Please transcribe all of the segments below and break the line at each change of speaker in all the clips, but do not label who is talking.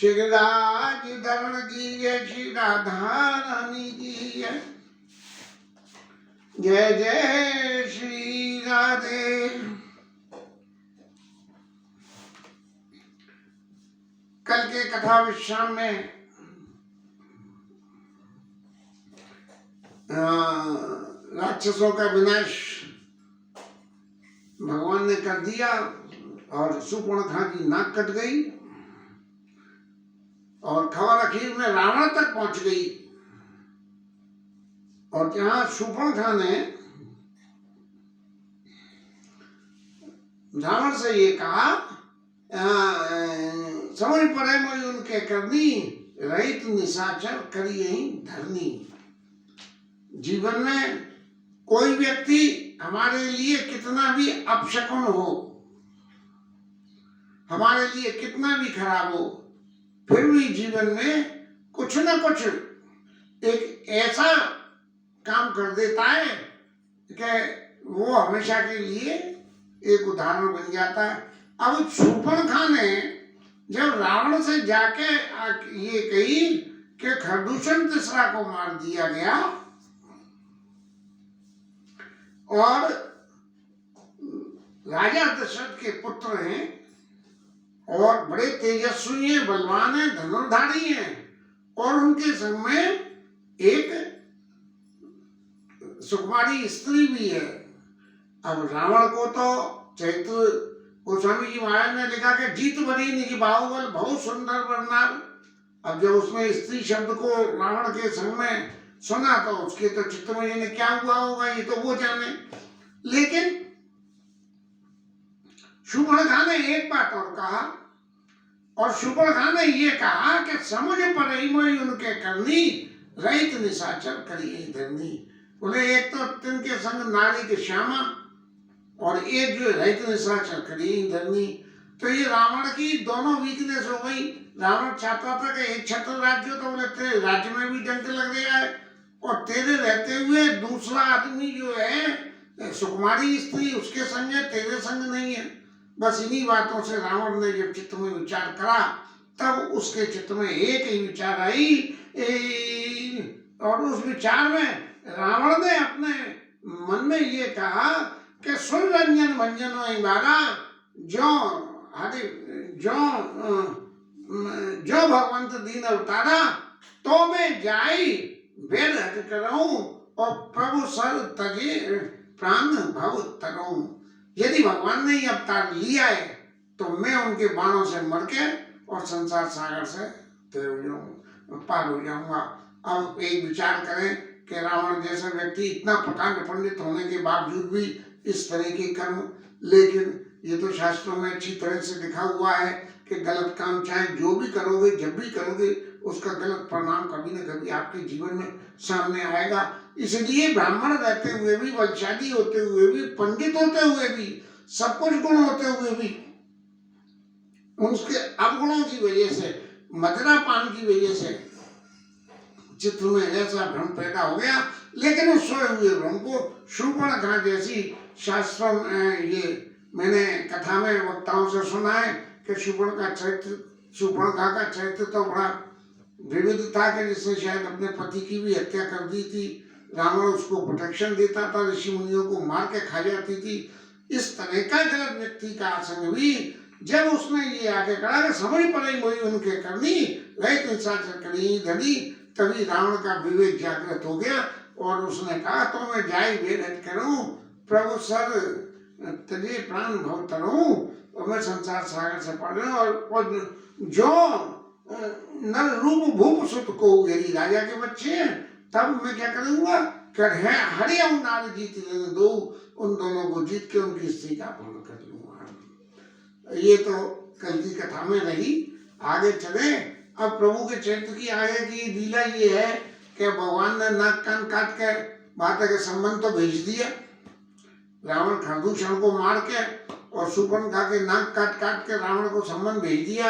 शिवराज धरण की जय, श्री राधा रानी की जय, जय जय श्री राधे। कल के कथा विश्राम में राक्षसों का विनाश भगवान ने कर दिया और सुपर्णखा की नाक कट गई और खबर आखिर में रावण तक पहुंच गई। और जहां सुपर्णखा ने रावण से ये कहा, समझ पड़े मुझे उनके करनी, रहित निशाचर करिए धरनी। जीवन में कोई व्यक्ति हमारे लिए कितना भी अपशकुन हो, हमारे लिए कितना भी खराब हो, फिर भी जीवन में कुछ न कुछ एक ऐसा काम कर देता है कि वो हमेशा के लिए एक उदाहरण बन जाता है। अब सुपर्णखा ने जब रावण से जाके ये कही कि खरदूषण तीसरा को मार दिया गया और राजा दशरथ के पुत्र हैं और बड़े तेजस्वी हैं, बलवान हैं, धनुर्धारी हैं और उनके संग में एक सुकुमारी स्त्री भी है। अब रावण को तो चैत्र गोस्वामी जी महाराज ने लिखा कि जीत बड़ी निज बाहुबल बहुत सुंदर वर्णार। अब जब उसमें स्त्री शब्द को रावण के संग में सुना तो उसके तो चित्त में ये क्या हुआ होगा, ये तो वो जाने। लेकिन सुपर्णखा ने एक बात और कहा, और सुपर्णखा ने ये कहा कि समझ पड़े मोई उनके करनी, रहित निशाचर करिए धरनी। बोले एक तो तिनके संग नारी के श्यामा और एक जो रहित निशाचर करिए धरनी। तो ये रावण की दोनों वीकनेस हो गई। रावण चाहता था कि एक छत्र राज्य तो बोले तेरे राज्य में भी डंक लग गया है और तेरे रहते हुए दूसरा आदमी जो है सुकुमारी स्त्री उसके संग है, तेरे संग नहीं है। बस इन्हीं बातों से रावण ने जब चित्त में विचार करा तब उसके चित्त में एक ही विचार आई और उस विचार में रावण ने अपने मन में ये कहा कि सुन रंजन भंजन बारा जो हरि जो भगवंत दीन अवतारा तो मैं जाई वेद हट करूं और प्रभु सर तजे प्राण भव तरऊं। यदि भगवान ने ये अवतार लिया है तो मैं उनके बाणों से मर के और संसार सागर से पार हो जाऊंगा। अब एक विचार करें कि रावण जैसा व्यक्ति इतना प्रकांड पंडित होने के बावजूद भी इस तरह के कर्म, लेकिन ये तो शास्त्रों में अच्छी तरह से लिखा हुआ है कि गलत काम चाहे जो भी करोगे, जब भी करोगे, उसका गलत परिणाम कभी न कभी आपके जीवन में सामने आएगा। इसलिए ब्राह्मण रहते हुए भी, बलशाली होते हुए भी, पंडित होते हुए भी, सब कुछ गुण होते हुए भी उसके अवगुणों की वजह से, मदिरा पान की वजह से चित्त में ऐसा भ्रम पैदा हो गया। लेकिन उस सोए हुए भ्रम को सुपर्णखा जैसी शास्त्रों ये मैंने कथा में वक्ताओं से सुना है कि सुपर्णखा का चरित्र तो बड़ा विविध था कि जिसने शायद अपने पति की भी हत्या कर दी थी। रावण उसको प्रोटेक्शन देता था, ऋषि मुनियों को मार के खा जाती थी। इस तरह का गलत व्यक्ति का आसन भी जब उसने ये आगे कहा कि समझ पड़े मोई उनके करनी, रहित निशाचर करिए धरनी, तभी रावण का विवेक जागृत हो गया और उसने कहा तो मैं जाई वेद हट करूं, प्रभु सर तजे प्राण भव तरऊं, और मैं संसार सागर से पढ़ रहा और जो नर रूप भूप सुत को, यदि राजा के बच्चे हैं तब मैं क्या करूंगा, कर है हरिया नार जीत दो, उन दोनों को जीत के उनकी स्त्री का अपहरण कर लूंगा। ये तो कल की कथा में रही। आगे चले। अब प्रभु के चरित्र की आगे की लीला ये है कि भगवान ने नाक कान काट के माता के संबंध तो भेज दिया, रावण खरदूषण को मार के और सुपर्णखा के नाक काट काट के रावण को संबंध भेज दिया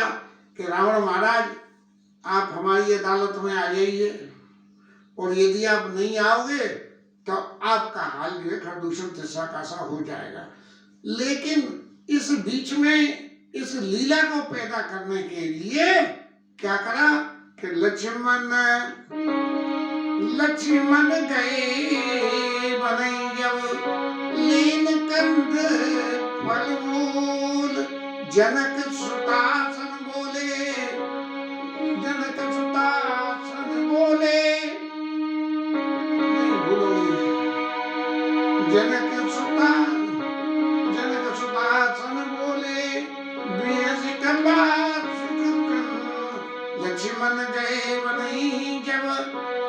कि रावण महाराज आप हमारी अदालत में आ जाइए और यदि आप नहीं आओगे तो आपका हाल जो है खरदूषण तीसरा का सा हो जाएगा। लेकिन इस बीच में इस लीला को पैदा करने के लिए क्या करा कि लक्ष्मण लक्ष्मण गए बनई जब लीन कंद फल मूल जनक सुतासन बोले जनक सुतासन बोले नहीं बोलोगे जनक सुतासन बोले बेहस कबा लक्ष्मण गए बनई जब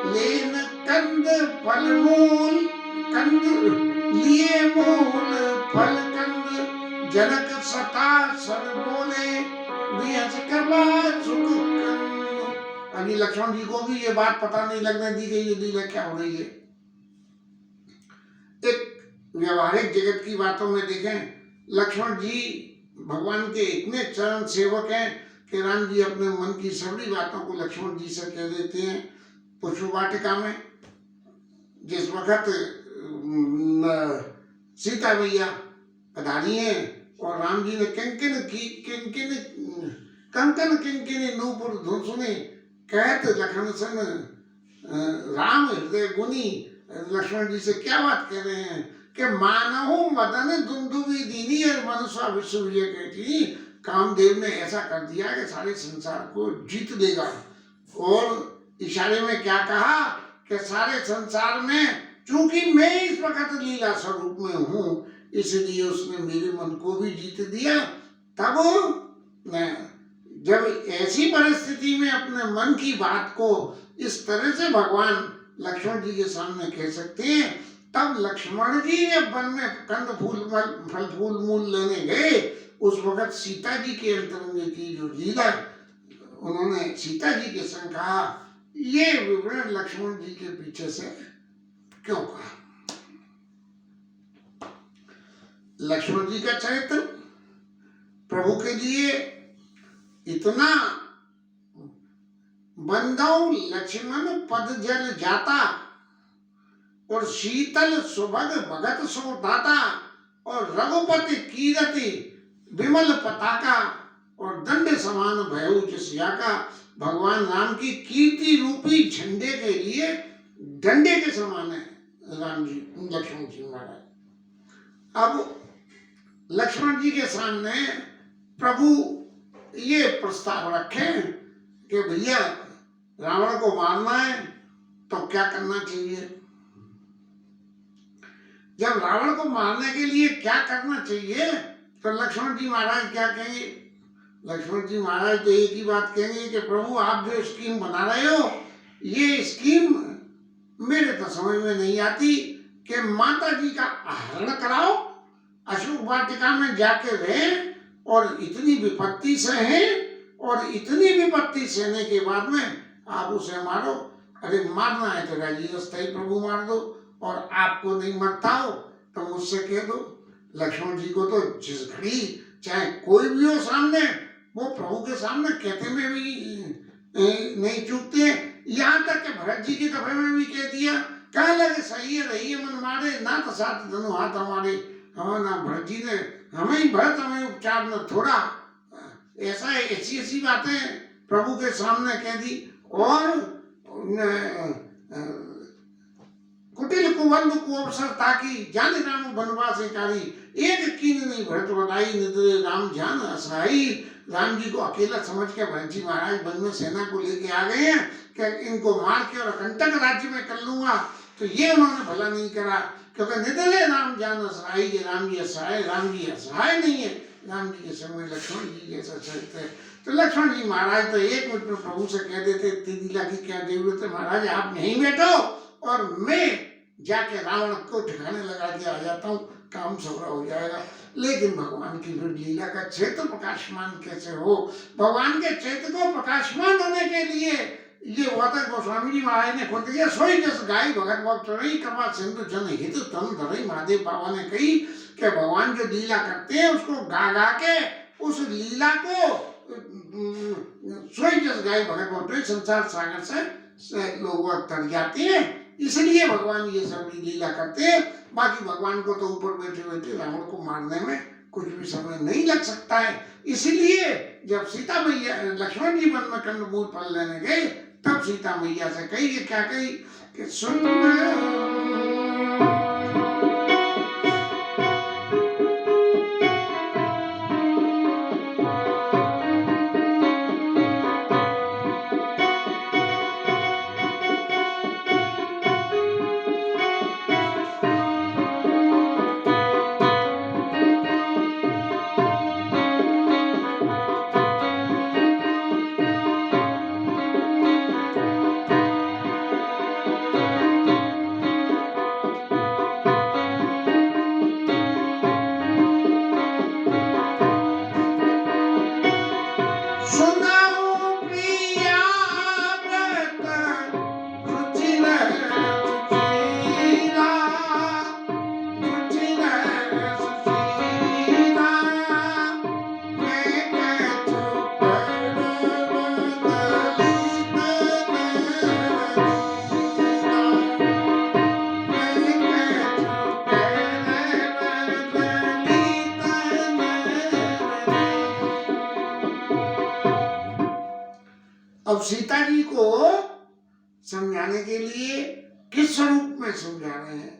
लेन कंद फल मूल कंद लिए मूल फल कंद जनक सतासन बोले बेहस कबा सुख कंद। अभी लक्ष्मण जी को भी ये बात पता नहीं लगने दी गई ये लीला क्या हो रही है। एक व्यवहारिक जगत की बातों में देखें, लक्ष्मण जी भगवान के इतने चरण सेवक हैं कि राम जी अपने मन की सभी बातों को लक्ष्मण जी से कह देते हैं। पुष्प वाटिका में जिस वक्त सीता मैया पधारी है और राम जी ने कंकन किंकिनी नूपुर धुन सुनी कहत लखन सन राम हृदय गुनी। लक्ष्मण जी से क्या बात कह रहे हैं कि मानहु मदन दुंदुभी दीनी और मनुष्य विश्व विजय कहती कामदेव ने ऐसा कर दिया कि सारे संसार को जीत देगा। और इशारे में क्या कहा कि सारे संसार में चूंकि मैं इस वक्त लीला स्वरूप में हूँ इसलिए उसने मेरे मन को भी जीत दिया। तब जब ऐसी परिस्थिति में अपने मन की बात को इस तरह से भगवान लक्ष्मण जी के सामने कह सकते हैं, तब लक्ष्मण जी जब वन में कंद फल फूल मूल लेने गए उस वक्त सीता जी के अंतरंग की जो लीला उन्होंने सीता जी के संग कहा, ये विवरण लक्ष्मण जी के पीछे से क्यों कहा। लक्ष्मण जी का चरित्र प्रभु के लिए इतना बंदौ लक्ष्मण पद जल जाता और शीतल सुभग भगत सो दाता और रघुपति कीरति विमल पताका और दंड समान भयउ जिसिया का। भगवान राम की कीर्ति रूपी झंडे के लिए डंडे के समान है राम जी लक्ष्मण जी महाराज। अब लक्ष्मण जी के सामने प्रभु ये प्रस्ताव रखे कि भैया रावण को मारना है तो क्या करना चाहिए। जब रावण को मारने के लिए क्या करना चाहिए तो लक्ष्मण जी महाराज क्या कहेंगे। लक्ष्मण जी महाराज तो एक ही बात कहेंगे कि प्रभु आप जो स्कीम बना रहे हो ये स्कीम मेरे तो समझ में नहीं आती कि माता जी का आहरण कराओ, अशोक वाटिका में जाके रहे और इतनी विपत्ति सहे और इतनी विपत्ति सहने के बाद में आप उसे मारो। अरे मारना है तो राजी रास्ता ही प्रभु मार दो और आपको नहीं मरता हो तो मुझसे कह दो। लक्ष्मण जी को तो जिस घड़ी चाहे कोई भी हो सामने वो प्रभु के सामने कहते में भी नहीं चूकते। यहाँ तक कि भरत जी की दफे में भी कह दिया, कह लगे सही है रही है मन मारे ना तो साथ दोनों हाथ हमारे। हाँ ना भरत जी ने हमें ही भरत हमें उपचार न थोड़ा ऐसा ऐसी बातें प्रभु के सामने कह दी। और कुटिल कुबंध को अवसर ताकि जान राम बनवास कारी एक कीन नहीं भरत बनाई निद्रे राम जान असहाई। राम जी को अकेला समझ के भरत जी महाराज वन में सेना को लेके आ गए हैं कि इनको मार के और कंटक राज्य में कर लूंगा। तो ये उन्होंने भला नहीं करा क्योंकि निद्रे राम जान असहाई। ये राम जी असहाय नहीं है। राम जी के समय लक्ष्मण जी जैसा चरित्र है। तो लक्ष्मण जी महाराज तो एक मिनट में प्रभु से कह देते लीला की क्या जरूरत है महाराज आप यहीं बैठो और मैं जाके रावण को ठिकाने लगा के आ जाता हूँ, काम सवरा हो जाएगा। लेकिन भगवान की फिर लीला का क्षेत्र प्रकाशमान कैसे हो। भगवान के क्षेत्र को प्रकाशमान होने के लिए ये वाता गोस्वामी जी महाराज ने खुद दिया, सोई जस गाय भगत भक्त चढ़ई कृपा सिंधु जन हित तन धरई। महादेव बाबा ने कही कि भगवान जो लीला करते हैं उसको गा गा के उस लीला को सोई जस गाय भगत भक्त संसार सागर से लोग तर जाते हैं, इसलिए भगवान ये सब लीला करते हैं। बाकी भगवान को तो ऊपर बैठे बैठे रावण को मारने में कुछ भी समय नहीं लग सकता है। इसलिए जब सीता मैया लक्ष्मण जी वन में कंदमूल फल लेने गए, तब सीता मैया से कही, ये क्या कही कि सुन अब सीता जी को समझाने के लिए किस स्वरूप में समझा रहे हैं,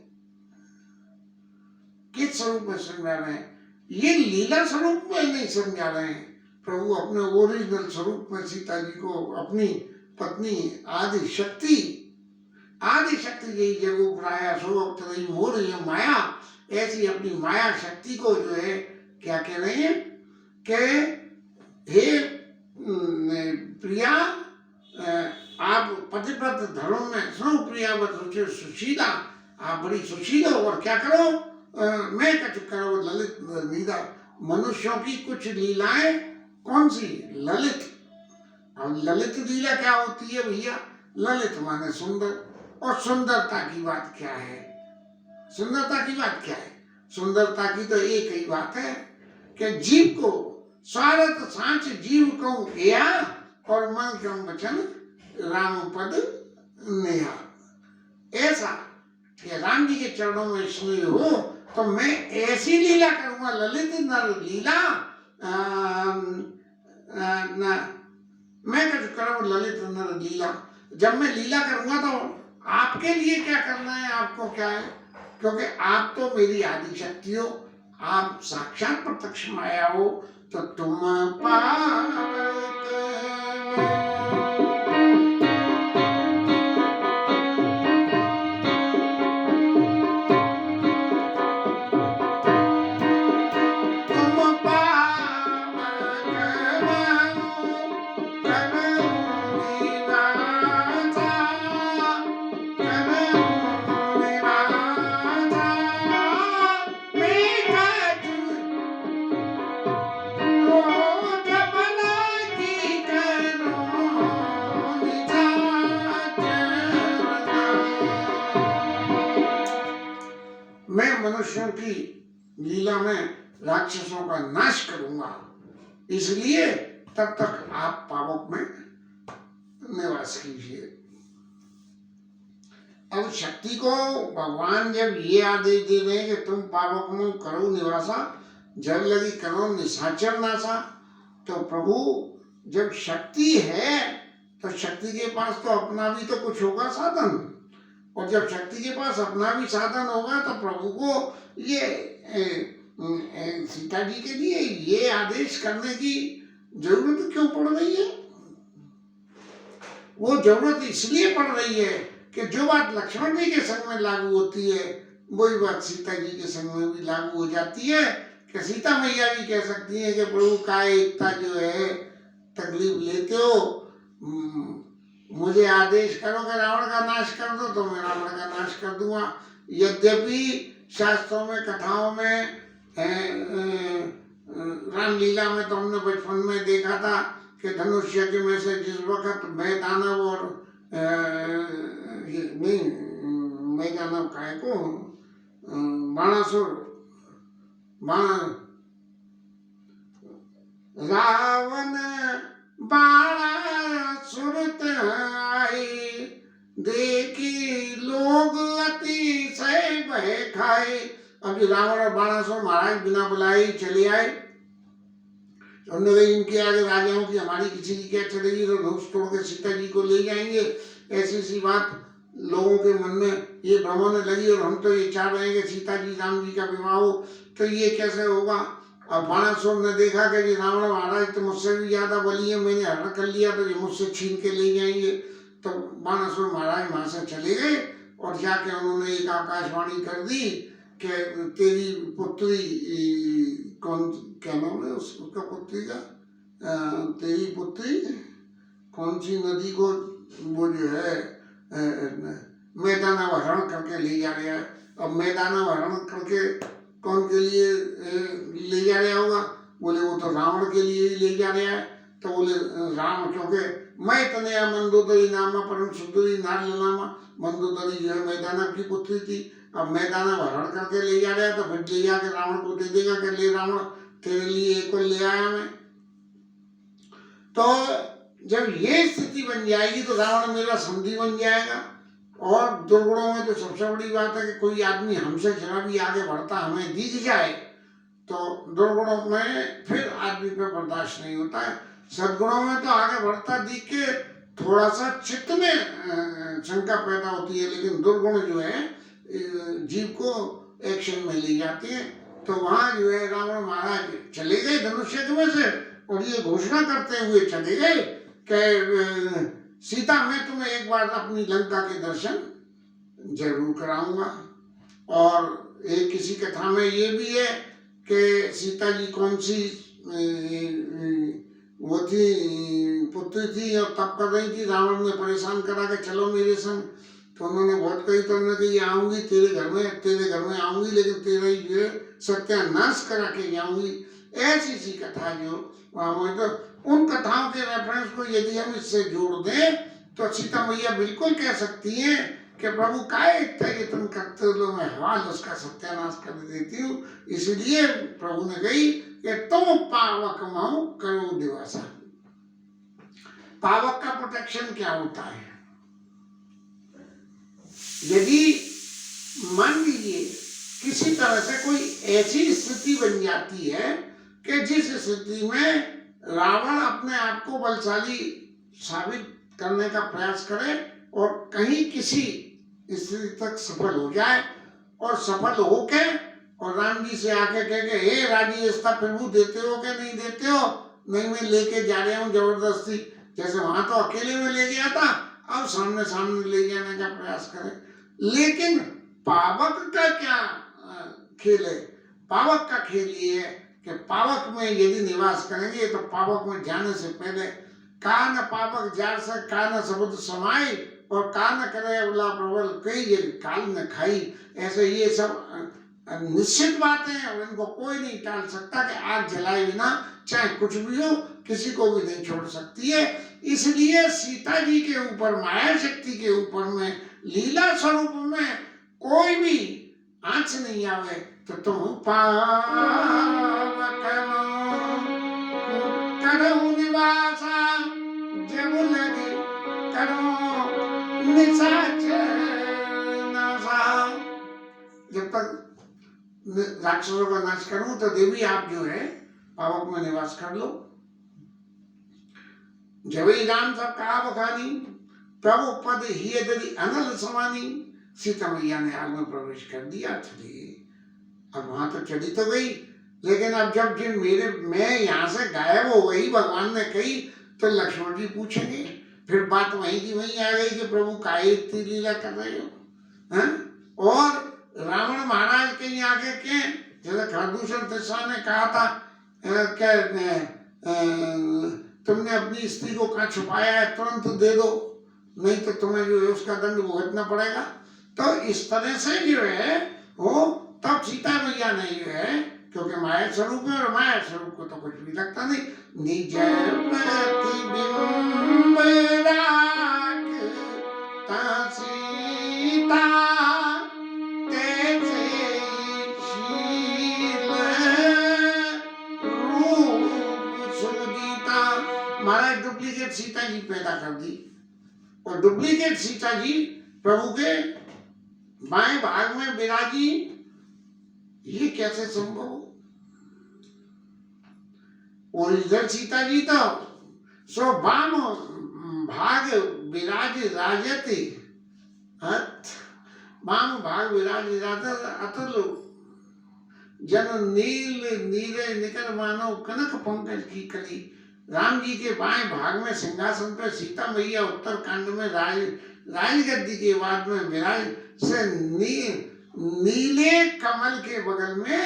किस स्वरूप में समझा रहे हैं? ये लीला स्वरूप में नहीं समझा रहे हैं। प्रभु अपने ओरिजिनल स्वरूप में सीता जी को अपनी पत्नी आदि शक्ति यही जगो प्राया सो अवतरई मोर ये माया, ऐसी अपनी माया शक्ति को जो है क्या कह रहे हैं कि हे प्रिया, आप पतिव्रत धर्म में सुनो प्रिया सुशीला, आप बड़ी सुशील हो और क्या करो, मैं कछु करो ललित लीला। मनुष्यों की कुछ लीलाएं कौन सी? ललित। और ललित लीला क्या होती है भैया? ललित माने सुंदर, और सुंदरता की बात क्या है? सुंदरता की बात क्या है? सुंदरता की तो एक ही बात है कि जीव को स्वार्थ सांच जीव को किया और मन कम वचन राम पद नेहा। ऐसा कि राम जी के चरणों में स्नेह हो तो मैं ऐसी लीला करूंगा, ललित नर लीला मैं करूँ ललित नर लीला। जब मैं लीला करूंगा तो आपके लिए क्या करना है, आपको क्या है? क्योंकि आप तो मेरी आदि शक्ति हो, आप साक्षात प्रत्यक्ष माया हो, तो तुम मनुष्यों की लीला में राक्षसों का नाश करूंगा, इसलिए तब तक आप पावक में निवास कीजिए। अब शक्ति को भगवान जब ये आदेश दे रहे हैं कि तुम पावक में करो निवासा, जब लगी करो निशाचर नासा, तो प्रभु जब शक्ति है तो शक्ति के पास तो अपना भी तो कुछ होगा साधन, और जब शक्ति के पास अपना भी साधन होगा तो प्रभु को ये सीता जी के लिए ये आदेश करने की जरूरत क्यों पड़ रही है? वो जरूरत इसलिए पड़ रही है कि जो बात लक्ष्मण जी के संग में लागू होती है वही बात सीता जी के संग में भी लागू हो जाती है। कि सीता मैया भी कह सकती है कि प्रभु का इतना जो है तकलीफ लेते हो, मुझे आदेश करो कि रावण का नाश कर दो तो मैं रावण का नाश कर दूंगा। यद्यपि शास्त्रों में कथाओं में रामलीला में तो हमने बचपन में देखा था कि धनुष यज्ञ में से जिस वक्त मैं दानव और नहीं मैं दानव काय को बाणासुर रावण बाणासुर आई, देखी लोग अतिशय भय खाए, अब जो रावण और बाणासुर महाराज बिना बुलाए ही चले आए। उन्होंने कहा इनके आगे राजाओं की हमारी किसी की क्या चलेगी, तो धनुष तोड़ के सीता जी को ले जाएंगे। ऐसी सी बात लोगों के मन में ये भ्रम होने लगी, और हम तो ये चाह रहे हैं कि सीता जी राम जी का विवाह हो, तो ये कैसे होगा। अब बाणासुर ने देखा कि जी रावण महाराज तो मुझसे भी ज्यादा बली है, मैंने हरण कर लिया तो ये मुझसे छीन के ले जाएंगे। तो बाणासुर महाराज वहां से चले गए और जाके उन्होंने एक आकाशवाणी कर दी कि तेरी पुत्री कौन, क्या नाम है उसका पुत्री का, तेरी पुत्री कौन सी नदी को वो जो है मैदाना हरण करके ले जा रहा है। अब मैदाना हरण करके कौन के लिए ले जा रहा होगा, बोले वो तो रावण के लिए ही ले जा रहा है। तो बोले राम, क्योंकि मैं तनया मंदोदरी नामा परम सुंदरी नार नामा, मंदोदरी जो है मैदाना की पुत्री थी। अब मैदाना हरण करके ले जा रहा है, तो फिर ले जाके रावण को दे देगा कि ले रावण तेरे लिए एक और ले आया मैं। तो जब ये स्थिति बन जाएगी तो रावण मेरा संधि बन जाएगा। और दुर्गुणों में तो सबसे बड़ी बात है कि कोई आदमी हमसे जरा भी आगे बढ़ता हमें दिख जाए तो दुर्गुणों में फिर आदमी पे बर्दाश्त नहीं होता है। सद्गुणों में तो आगे बढ़ता दिख के थोड़ा सा चित्त में शंका पैदा होती है, लेकिन दुर्गुण जो है जीव को एक्शन में ले जाते हैं। तो वहां जो है रावण महाराज चले गए धनुष्य में से, और ये घोषणा करते हुए चले गए कि सीता, मैं तुम्हें एक बार अपनी लंका के दर्शन जरूर कराऊंगा। और एक किसी कथा में ये भी है कि सीता जी कौन सी वो थी पुत्री थी और तब कर रही थी, रावण ने परेशान करा के चलो मेरे संग। तो उन्होंने बहुत कही, तो उन्होंने कही आऊंगी तेरे घर में आऊंगी, लेकिन तेरा ही जो है सत्यानाश करा के जाऊंगी। ऐसी सी कथा जो वहां, तो उन कथाओं के रेफरेंस को यदि हम इससे जोड़ दें तो सीता मैया बिल्कुल कह सकती हैं कि प्रभु काय इतना यत्न करते हो, मैं हवाल उसका सत्यानाश कर देती हूँ। इसलिए प्रभु ने कही कि तुम पावक महो करो दिवासा। पावक का प्रोटेक्शन क्या होता है? यदि मान लीजिए किसी तरह से कोई ऐसी स्थिति बन जाती है कि जिस स्थिति में रावण अपने आप को बलशाली साबित करने का प्रयास करे और कहीं किसी स्थिति तक सफल हो जाए, और सफल होके और राम जी से आके कहे हे राजीस्ता प्रभु देते हो कि नहीं देते हो, नहीं मैं लेके जा रहा हूँ जबरदस्ती। जैसे वहां तो अकेले में ले गया था, अब सामने सामने ले जाने का प्रयास करे। लेकिन पावक का क्या खेल है? पावक का खेल ये है कि पावक में यदि निवास करेंगे तो पावक में जाने से पहले कान पावक जार से कान सबुद समाये, और कान करे अबला प्रबल कई ये काल न खाई। ऐसे ये सब निश्चित बातें हैं और इनको कोई नहीं टाल सकता कि आग जलाए बिना चाहे कुछ भी हो किसी को भी नहीं छोड़ सकती है। इसलिए सीता जी के ऊपर, माया शक्ति के ऊपर में, लीला स्वरूप में कोई भी आंच नहीं आवे। तो तुम पावक करो निवासा, जब लगे करो निशाचर नासा। जब तक राक्षसों का नाश करूं तो देवी आप जो है पावक में निवास कर लो। जब ही राम सब कहा बखानी, प्रभु पद ही यदि अनल समानी। सीता मैया ने आग में प्रवेश कर दिया, चली। अब वहां तो चली तो गई, लेकिन अब जब मैं यहाँ से गायब हो गई भगवान ने कही, तो लक्ष्मण जी पूछेंगे, फिर बात वहीं की वहीं आ गई कि प्रभु काहे इतनी लीला कर रहे हो, हैं? और रावण महाराज कहीं आगे के, जैसे खरदूषण तिस्सा ने कहा था क्या तुमने अपनी स्त्री को कहाँ छुपाया है, तुरंत दे दो, नहीं तो तुम्हें जो है उसका दंड भुगतना पड़ेगा। तो इस तरह से जो है वो तब सीता मैया ने जो है, क्योंकि माया स्वरूप है और माया स्वरूप को तो कुछ भी लगता नहीं, निज प्रतिबिंब राखता सीता कैसे शील रूप सुजीता। महाराज डुप्लीकेट सीता जी पैदा कर दी, और डुप्लीकेट सीता जी प्रभु के बाएं भाग में विराजी ये कैसे संभव? और इधर सीता जी तो सो बाम भाग विराज राजते, बाम भाग विराज राजते अतुल जन नील नीले निकर मानो कनक पंकज की कली। राम जी के बाएं भाग में सिंहासन पर सीता मैया उत्तर कांड में राजगद्दी के बाद में विराज से नीले कमल के बगल में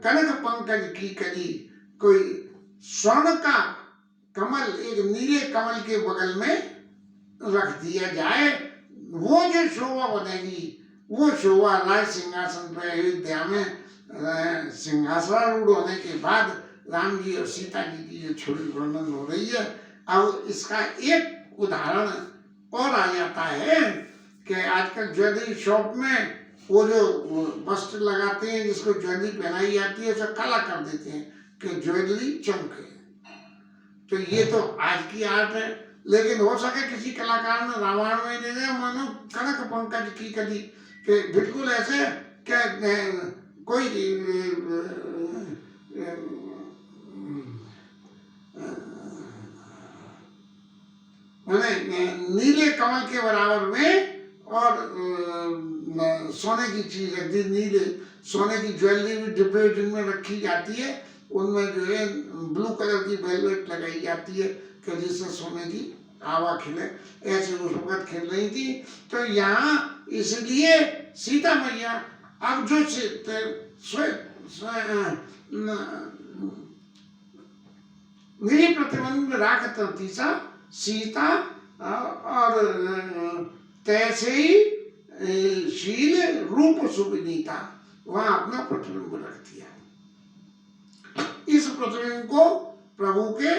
कनक पंकज की कली, कोई स्वर्ण का कमल एक नीले कमल के बगल में रख दिया जाए, वो जो शोभा बनेगी, वो शोभा राज सिंहासन पर अयोध्या में सिंहासनारूढ़ होने के बाद राम जी और सीता जी की जो छोटी वर्णन हो रही है। अब इसका एक उदाहरण और आ जाता है कि आजकल ज्वेलरी शॉप में वो जो वस्त्र लगाते हैं जिसको ज्वेलरी पहनाई जाती है उसे काला कर देते हैं कि ज्वेलरी चमके। तो ये तो आज की आर्ट है, लेकिन हो सके किसी कलाकार ने रामायण में दे दिया मानो कनक पंकज की कली, कि बिल्कुल ऐसे कि कोई नीले कमल के बराबर में और सोने की चीज रख दी, नीले सोने की ज्वेलरी भी डिब्बे जिनमें रखी जाती है उनमें जो है ब्लू कलर की वेलवेट लगाई जाती है कि जिससे सोने की आवा खिले, ऐसे उस वक्त खेल रही थी। तो यहाँ इसलिए सीता मैया अब जो मेरी प्रतिबंध में राख तीसा सीता और तैसे ही शील रूप सुविनीता, वहां अपना प्रतिबिंब रख दिया। इस प्रतिबिंब को प्रभु के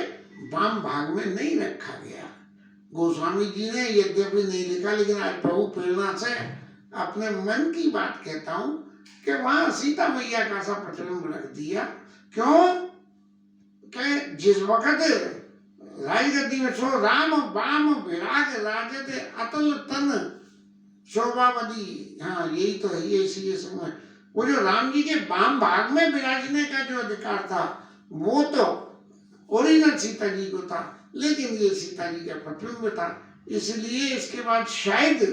वाम भाग में नहीं रखा गया। गोस्वामी जी ने यद्यपि नहीं लिखा, लेकिन आज प्रभु प्रेरणा से अपने मन की बात कहता हूं कि वहां सीता मैया का सा प्रतिबिंब रख दिया। क्यों? कि जिस वक्त राजगद्दी में सो राम बाम विराज राजते अतुल तन शोभावती, हाँ यही तो है, ये समय वो जो राम जी के वाम भाग में विराजने का जो अधिकार था वो तो ओरिजिनल सीता जी को था, लेकिन ये सीता जी का प्रतिबिंब था। इसलिए इसके बाद शायद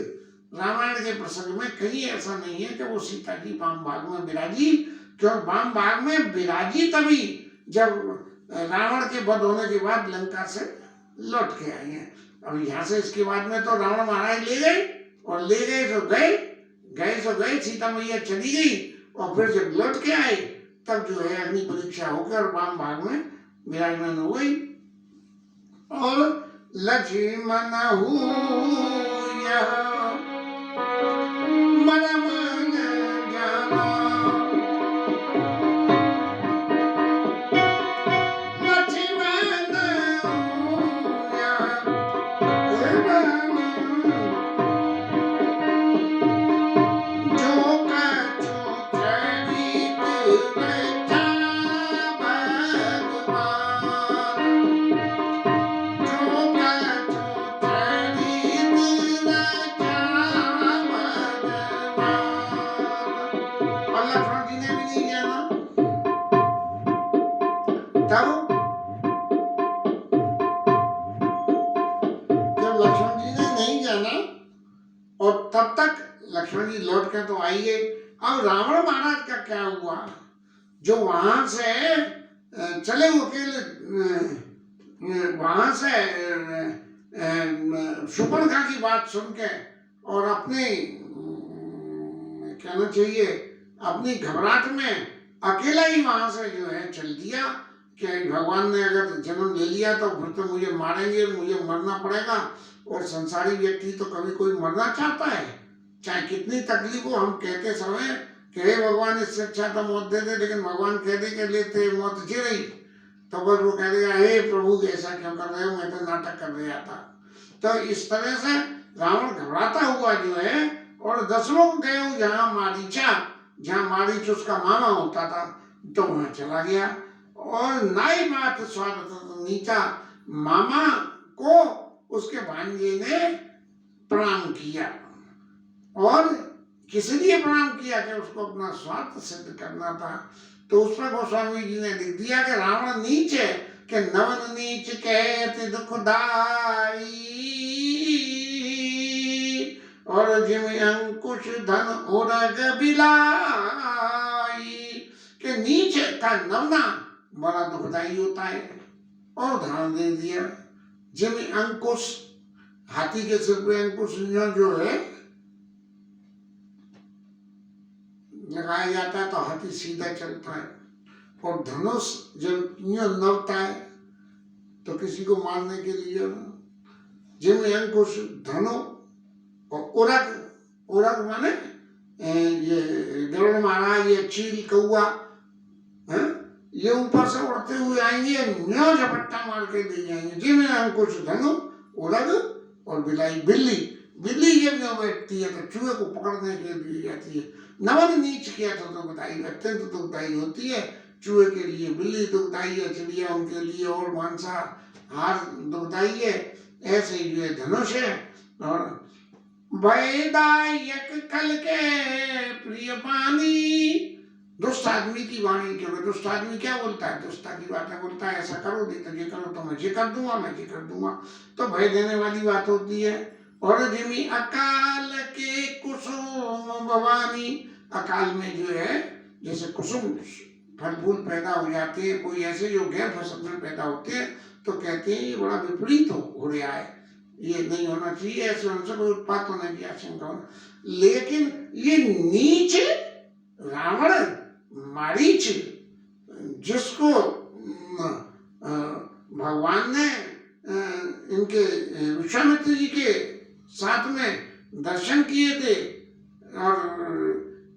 रामायण के प्रसंग में कहीं ऐसा नहीं है कि वो सीता जी वाम भाग में विराजी, क्यों वाम भाग में विराजी तभी जब रावण के वध होने के बाद लंका से लौट के आई हैं। अब यहाँ से इसके बाद में तो रावण महाराज ले गए, और ले गए तो गए, सीता मैया चली गई, और फिर जब लौट के आए तब जो है अग्नि परीक्षा होकर वाम भाग में विराजमान हो गई। और लक्ष्मण तब तक लक्ष्मण जी लौट कर तो आइए। अब रावण महाराज का क्या हुआ, जो वहां से चले अकेले, वहां से शूर्पणखा की बात सुन के और अपने कहना चाहिए अपनी घबराहट में अकेला ही वहां से जो है चल दिया कि भगवान ने अगर जन्म ले लिया तो फिर तो मुझे मारेंगे, मुझे मरना पड़ेगा। और संसारी व्यक्ति तो कभी कोई मरना चाहता है, चाहे कितनी तकलीफ हो। हम कहते समय कि हे भगवान इससे अच्छा तो मौत दे दे, लेकिन भगवान कह दे के लेते मौत जी रही तो बस वो कह देगा हे प्रभु ऐसा क्यों कर रहे हो, मैं तो नाटक कर रहा था। तो इस तरह से रावण घबराता हुआ जो है, और 10 लोग गए जहाँ मारीच उसका मामा होता था, तो वहां चला गया। और नाई मात स्वागत नीचा, मामा को उसके भांजे ने प्रणाम किया और किस लिए प्रणाम किया कि उसको अपना स्वार्थ सिद्ध करना था। तो उस पर गोस्वामी जी ने लिख दिया कि रावण नीच है कि नवन नीच कहते दुखदाई, और जिम अंकुश धन उरग बिलाई, कि नीच का नवना बड़ा दुखदाई होता है। और उदाहरण दे दिया, जिम अंकुश, हाथी के सिर पे अंकुश जो है लगाया जाता है तो हाथी सीधा चलता है, और धनुष जब यूं नवता है तो किसी को मारने के लिए, जिनमें अंकुश धनु, और उरग, उरग माने ये गरुड़ महाराज, ये चील कौआ, ये ऊपर से उड़ते हुए आएंगे, न्यो झपट्टा मार के दे जाएंगे। जिनमें अंकुश धनु, उरग, और बिलाई बिल्ली, बिल्ली जब न्यो बैठती है तो चूहे को पकड़ने के लिए जाती है। नवन नीच किया तो दुखदाई, अत्यंत दुखदाई होती है। चूहे के लिए बिल्ली दुखदाई है, चिड़िया उनके लिए और मांसाहार दुखदाई है। ऐसे ही जो धनुष है। और भयदायक कल के प्रिय पानी, दुष्ट आदमी की वाणी, क्योंकि दुष्ट आदमी क्या बोलता है, दुष्टा की बातें बोलता है, ऐसा करो नहीं तो ये करो तो मैं ये कर दूंगा, मैं ये कर दूंगा, तो भय देने वाली बात होती है। और जिमी अकाल के कुसुम भवानी, अकाल में जो है जैसे कुसुम फल फूल पैदा हो जाते हैं, कोई ऐसे जो गैर फसल में पैदा होते हैं, तो कहते हैं ये बड़ा विपरीत हो रहा है, ये नहीं होना चाहिए, ऐसे उनसे कोई उत्पात होने की आशंका हो। लेकिन ये नीच रावण मारीच, जिसको भगवान ने इनके विश्वामित्र जी के साथ में दर्शन किए थे, और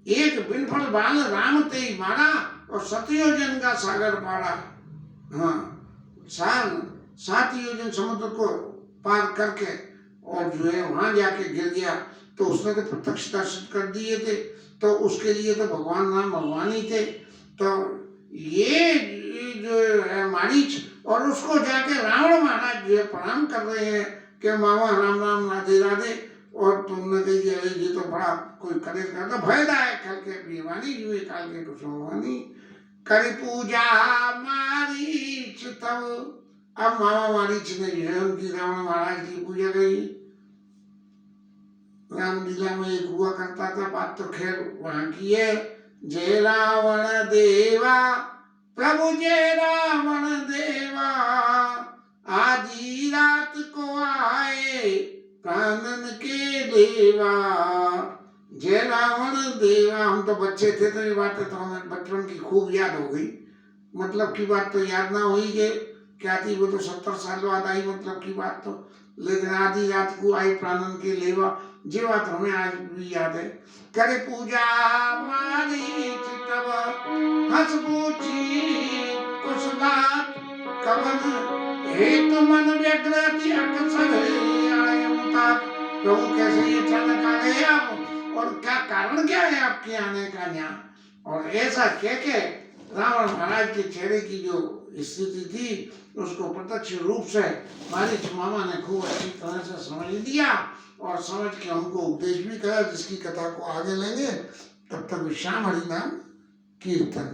एक बिनफल बाल राम ते मारा, और सतयोजन का सागर पारा। हाँ, 7 योजन समुद्र को पार करके, और जो है वहां जाके गिर गया, तो उसने तो प्रत्यक्ष दर्शन कर दिए थे, तो उसके लिए तो भगवान राम भगवान ही थे। तो ये जो है मारीच, और उसको जाके रावण महाराज जो है प्रणाम कर रहे हैं कि मामा राम राम राधे राधे, और तुमने कही अरे ये तो बड़ा कोई कलेश करता, भयदायक कल के प्रियवानी, युवे काल के कुसुमवानी, कर पूजा मारीच तब। अब मामा मारीच ने जो है उनकी रावण महाराज की पूजा गई। रामलीला में एक हुआ करता था, बात तो खैर वहां की है। जय रावण देवा प्रभु जय रावण देवा, आधी रात को आए प्राणन के देवा। जय रावण देवा, हम तो बच्चे थे तो ये बातें तो हमें बचपन की खूब याद हो गई। मतलब की बात तो याद ना हुई कि क्या थी, वो तो 70 साल बाद आई मतलब की बात तो, लेकिन आधी रात को आई प्राणन के लेवा, ये बात हमें आज भी याद है। करे पूजा मारीच तब, हंस पूछी कुछ बात कवन, हेतु मन व्यग्रति अक्सर आए मुताक। प्रभु कैसे ये अचानक आ गए आप, और क्या कारण क्या है आपके आने का यहाँ। और ऐसा कह के रावण महाराज के चेहरे की जो स्थिति थी उसको प्रत्यक्ष रूप से मारीच मामा ने खूब अच्छी तरह से समझ लिया, और समझ के हमको उपदेश भी करा, जिसकी कथा को आगे लेंगे। तब तक विश्राम, हरि नाम कीर्तन।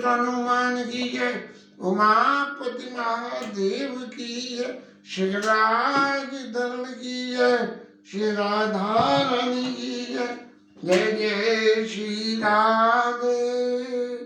हनुमान की जय, उमापति महादेव की जय, श्री राज धरण की जय, श्री राधा रानी की जय, जय जय श्री राधे।